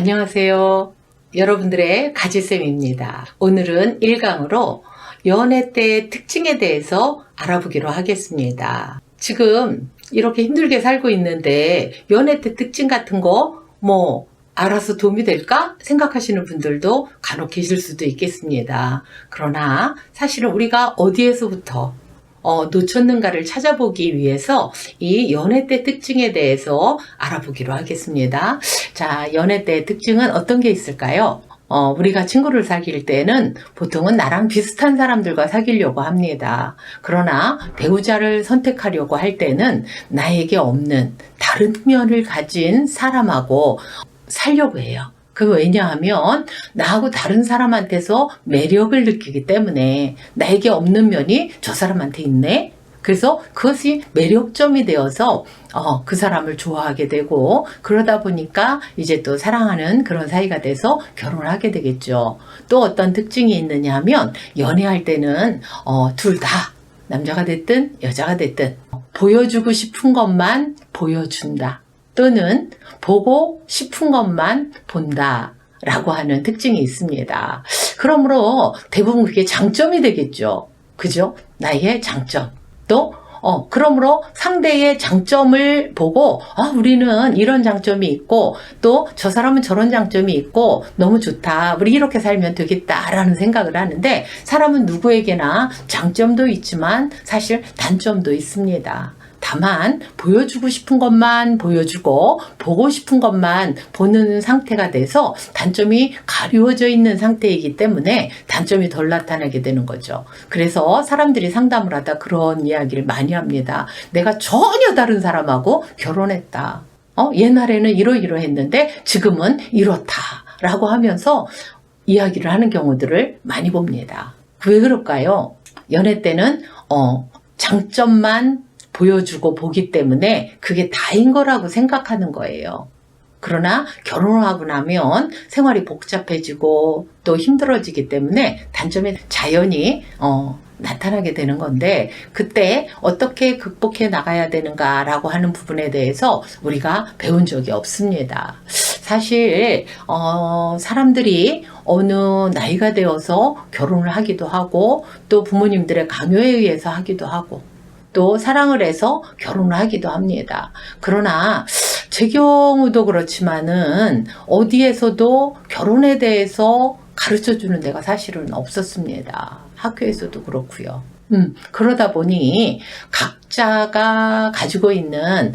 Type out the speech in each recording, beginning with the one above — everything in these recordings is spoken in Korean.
안녕하세요. 여러분들의 가지쌤입니다. 오늘은 1강으로 연애 때의 특징에 대해서 알아보기로 하겠습니다. 지금 이렇게 힘들게 살고 있는데 연애 때 특징 같은 거 알아서 도움이 될까 생각하시는 분들도 간혹 계실 수도 있겠습니다. 그러나 사실은 우리가 어디에서부터 놓쳤는가를 찾아보기 위해서 이 연애 때 특징에 대해서 알아보기로 하겠습니다. 자, 연애 때 특징은 어떤 게 있을까요? 우리가 친구를 사귈 때는 보통은 나랑 비슷한 사람들과 사귀려고 합니다. 그러나 배우자를 선택하려고 할 때는 나에게 없는 다른 면을 가진 사람하고 살려고 해요. 왜냐하면 나하고 다른 사람한테서 매력을 느끼기 때문에 나에게 없는 면이 저 사람한테 있네? 그래서 그것이 매력점이 되어서 그 사람을 좋아하게 되고, 그러다 보니까 이제 또 사랑하는 그런 사이가 돼서 결혼을 하게 되겠죠. 또 어떤 특징이 있느냐 하면 연애할 때는 둘 다 남자가 됐든 여자가 됐든 보여주고 싶은 것만 보여준다. 또는 보고 싶은 것만 본다 라고 하는 특징이 있습니다. 그러므로 대부분 그게 장점이 되겠죠. 그죠? 나의 장점. 또 그러므로 상대의 장점을 보고 우리는 이런 장점이 있고 또 저 사람은 저런 장점이 있고 너무 좋다. 우리 이렇게 살면 되겠다라는 생각을 하는데, 사람은 누구에게나 장점도 있지만 사실 단점도 있습니다. 다만 보여주고 싶은 것만 보여주고 보고 싶은 것만 보는 상태가 돼서 단점이 가리워져 있는 상태이기 때문에 단점이 덜 나타나게 되는 거죠. 그래서 사람들이 상담을 하다 그런 이야기를 많이 합니다. 내가 전혀 다른 사람하고 결혼했다. 옛날에는 이러이러했는데 지금은 이렇다라고 하면서 이야기를 하는 경우들을 많이 봅니다. 왜 그럴까요? 연애 때는 장점만 보여주고 보기 때문에 그게 다인 거라고 생각하는 거예요. 그러나 결혼을 하고 나면 생활이 복잡해지고 또 힘들어지기 때문에 단점이 자연히 나타나게 되는 건데, 그때 어떻게 극복해 나가야 되는가라고 하는 부분에 대해서 우리가 배운 적이 없습니다. 사실 사람들이 어느 나이가 되어서 결혼을 하기도 하고 또 부모님들의 강요에 의해서 하기도 하고 또 사랑을 해서 결혼을 하기도 합니다. 그러나 제 경우도 그렇지만은 어디에서도 결혼에 대해서 가르쳐주는 데가 사실은 없었습니다. 학교에서도 그렇고요. 그러다 보니 각자가 가지고 있는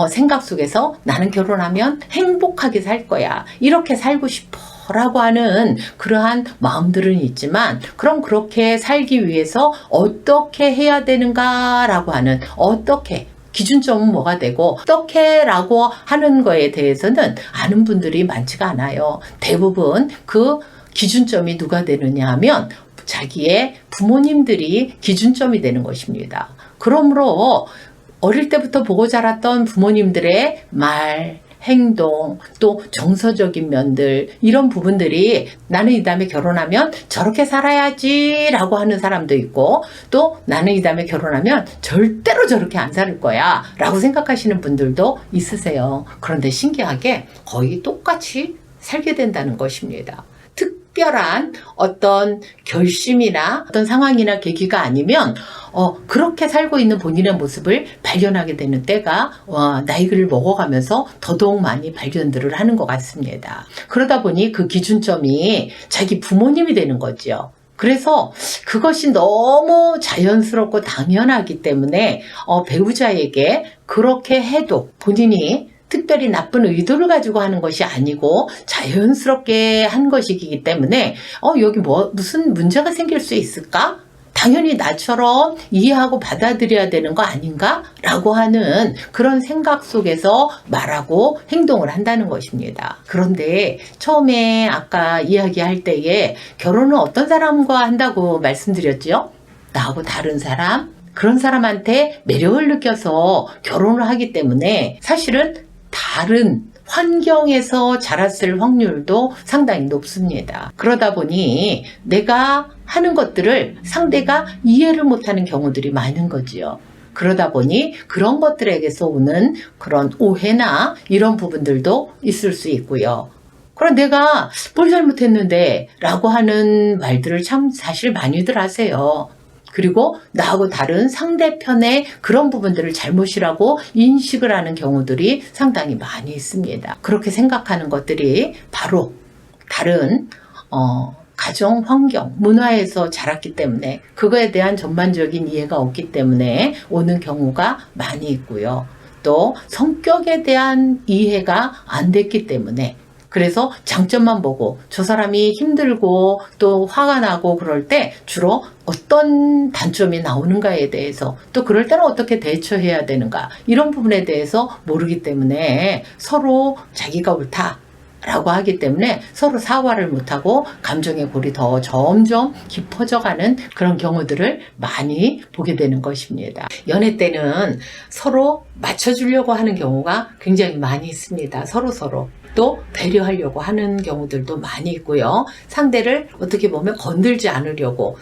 생각 속에서 나는 결혼하면 행복하게 살 거야, 이렇게 살고 싶어 라고 하는 그러한 마음들은 있지만, 그럼 그렇게 살기 위해서 어떻게 해야 되는가 라고 하는 어떻게 기준점은 뭐가 되고 어떻게 라고 하는 거에 대해서는 아는 분들이 많지가 않아요. 대부분 그 기준점이 누가 되느냐 하면 자기의 부모님들이 기준점이 되는 것입니다. 그러므로 어릴 때부터 보고 자랐던 부모님들의 말, 행동, 또 정서적인 면들, 이런 부분들이 나는 이 다음에 결혼하면 저렇게 살아야지 라고 하는 사람도 있고, 또 나는 이 다음에 결혼하면 절대로 저렇게 안 살 거야 라고 생각하시는 분들도 있으세요. 그런데 신기하게 거의 똑같이 살게 된다는 것입니다. 특별한 어떤 결심이나 어떤 상황이나 계기가 아니면 그렇게 살고 있는 본인의 모습을 발견하게 되는 때가 나이를 먹어가면서 더더욱 많이 발견들을 하는 것 같습니다. 그러다 보니 그 기준점이 자기 부모님이 되는 거죠. 그래서 그것이 너무 자연스럽고 당연하기 때문에 배우자에게 그렇게 해도 본인이 특별히 나쁜 의도를 가지고 하는 것이 아니고 자연스럽게 한 것이기 때문에 여기 무슨 문제가 생길 수 있을까? 당연히 나처럼 이해하고 받아들여야 되는 거 아닌가? 라고 하는 그런 생각 속에서 말하고 행동을 한다는 것입니다. 그런데 처음에 아까 이야기할 때에 결혼은 어떤 사람과 한다고 말씀드렸죠? 나하고 다른 사람? 그런 사람한테 매력을 느껴서 결혼을 하기 때문에 사실은 다른 환경에서 자랐을 확률도 상당히 높습니다. 그러다 보니 내가 하는 것들을 상대가 이해를 못하는 경우들이 많은 거지요. 그러다 보니 그런 것들에게서 오는 그런 오해나 이런 부분들도 있을 수 있고요. 그럼 내가 뭘 잘못했는데 라고 하는 말들을 참 사실 많이들 하세요. 그리고 나하고 다른 상대편의 그런 부분들을 잘못이라고 인식을 하는 경우들이 상당히 많이 있습니다. 그렇게 생각하는 것들이 바로 다른 가정 환경, 문화에서 자랐기 때문에 그거에 대한 전반적인 이해가 없기 때문에 오는 경우가 많이 있고요. 또 성격에 대한 이해가 안 됐기 때문에 그래서 장점만 보고 저 사람이 힘들고 또 화가 나고 그럴 때 주로 어떤 단점이 나오는가에 대해서 또 그럴 때는 어떻게 대처해야 되는가 이런 부분에 대해서 모르기 때문에 서로 자기가 옳다 라고 하기 때문에 서로 사과를 못하고 감정의 골이 더 점점 깊어져가는 그런 경우들을 많이 보게 되는 것입니다. 연애 때는 서로 맞춰주려고 하는 경우가 굉장히 많이 있습니다. 서로 또 배려하려고 하는 경우들도 많이 있고요. 상대를 어떻게 보면 건들지 않으려고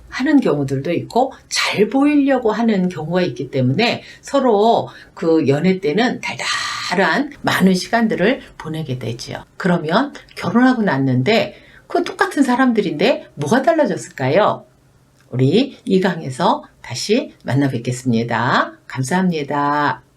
하는 경우들도 있고 잘 보이려고 하는 경우가 있기 때문에 서로 그 연애 때는 달달한 많은 시간들을 보내게 되죠. 그러면 결혼하고 났는데 그 똑같은 사람들인데 뭐가 달라졌을까요? 우리 이 강에서 다시 만나 뵙겠습니다. 감사합니다.